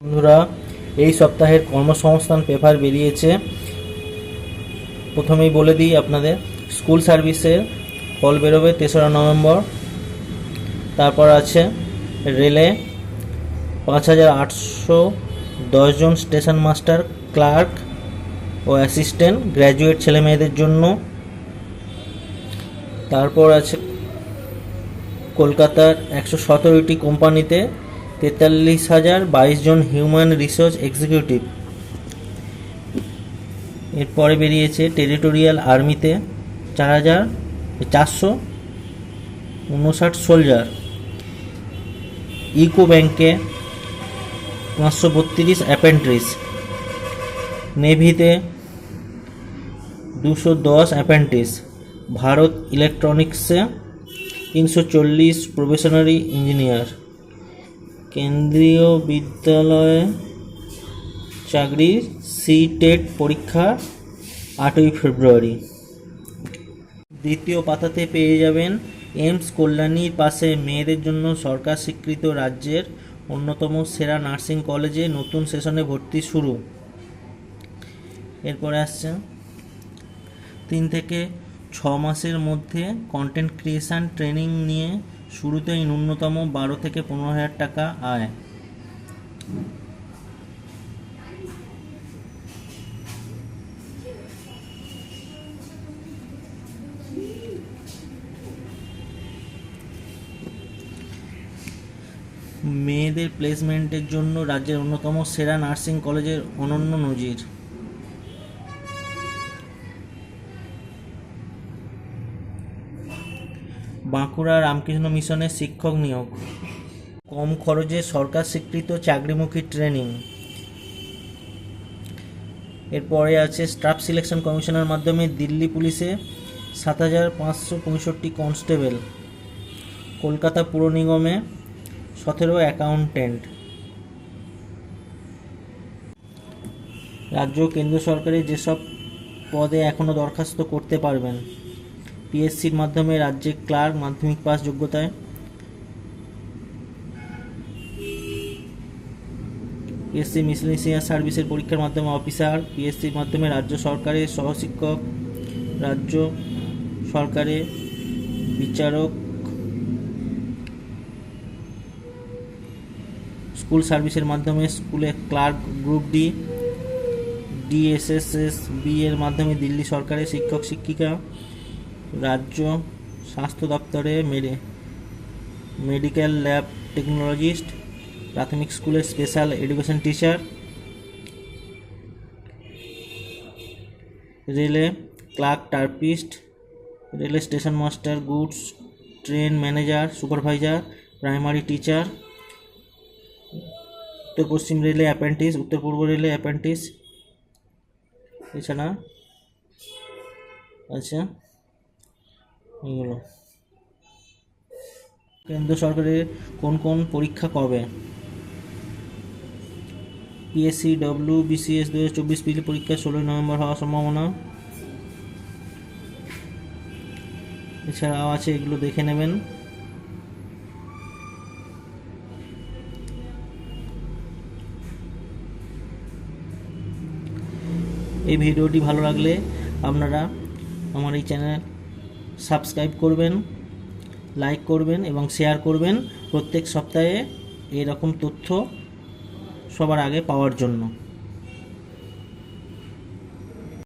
বন্ধুরা, এই সপ্তাহের কর্মসংস্থান পেপার বেরিয়েছে। প্রথমেই বলে দিই আপনাদের, স্কুল সার্ভিসের ফল বেরোবে 3রা নভেম্বর। তারপর আছে রেলে 5810 জন স্টেশন মাস্টার, ক্লার্ক ও অ্যাসিস্ট্যান্ট গ্র্যাজুয়েট ছেলেমেয়েদের জন্য। তারপর আছে কলকাতার 117টি কোম্পানিতে 43,022 জন হিউম্যান রিসোর্স এক্সিকিউটিভ। এরপরে বেরিয়েছে টেরিটোরিয়াল আর্মিতে 4,459 সোলজার, ইকো ব্যাংকে 532 অ্যাপ্রেন্টিস, নেভিতে 210 অ্যাপ্রেন্টিস, ভারত ইলেকট্রনিক্সে 340 প্রবেশনারি ইঞ্জিনিয়ার, কেন্দ্রীয় বিদ্যালয়ে চাকরি সি-টেট পরীক্ষা 8ই ফেব্রুয়ারি। দ্বিতীয় পাতাতে পেয়ে যাবেন এইমস কল্যাণীর পাশে মেয়েদের জন্য সরকার স্বীকৃত রাজ্যের অন্যতম সেরা নার্সিং কলেজে নতুন সেশনে ভর্তি শুরু। এরপরে আসছে 3 থেকে 6 মাসের মধ্যে কন্টেন্ট ক্রিয়েশন ট্রেনিং নিয়ে শুরুতেই ন্যূনতম 12 থেকে 15,000 টাকা আয়। মেয়েদের প্লেসমেন্টের জন্য রাজ্যের অন্যতম সেরা নার্সিং কলেজের অনন্য নজির। বাঁকুড়া রামকৃষ্ণ মিশনে শিক্ষক নিয়োগ, কম খরচে সরকার স্বীকৃত চাকরিমুখী ট্রেনিং। এরপরে আছে স্টাফ সিলেকশন কমিশনের মাধ্যমে দিল্লি পুলিশে 7,565 কনস্টেবল, কলকাতা পুর নিগমে 17 অ্যাকাউন্টেন্ট। রাজ্য ও কেন্দ্র সরকারের যেসব পদে এখনও দরখাস্ত করতে পারবেন: পিএসসির মাধ্যমে রাজ্যে ক্লার্ক, মাধ্যমিক পাস যোগ্যতায়; পিএসসি মিসলেনিয়াস সার্ভিসের পরীক্ষার মাধ্যমে অফিসার; পিএসসির মাধ্যমে রাজ্য সরকারের সহশিক্ষক, রাজ্য সরকারের বিচারক; স্কুল সার্ভিসের মাধ্যমে স্কুলে ক্লার্ক গ্রুপ ডি; ডিএসএসএস-বি এর মাধ্যমে দিল্লি সরকারের শিক্ষক শিক্ষিকা; রাজ্য স্বাস্থ্য দপ্তরে মেডিকেল ল্যাব টেকনোলজিস্ট; প্রাথমিক স্কুলের স্পেশাল এডুকেশন টিচার; রেলে ক্লার্ক টাইপিস্ট; রেলে station master, goods train manager, supervisor, primary teacher; উত্তর পশ্চিম রেলে অ্যাপ্রেন্টিস, উত্তর পূর্ব রেলে অ্যাপ্রেন্টিস। এছাড়া আচ্ছা এগুলো কেন্দ্র সরকারের কোন কোন পরীক্ষা কবে: পিএসসি বিসিএস 2024 পিলি পরীক্ষা 16 নভেম্বর হওয়ার সম্ভাবনা। এছাড়াও আছে, এগুলো দেখে নেবেন। এই ভিডিওটি ভালো লাগলে আপনারা আমার এই চ্যানেল সাবস্ক্রাইব করবেন, লাইক করবেন এবং শেয়ার করবেন প্রত্যেক সপ্তাহে এরকম তথ্য সবার আগে পাওয়ার জন্য।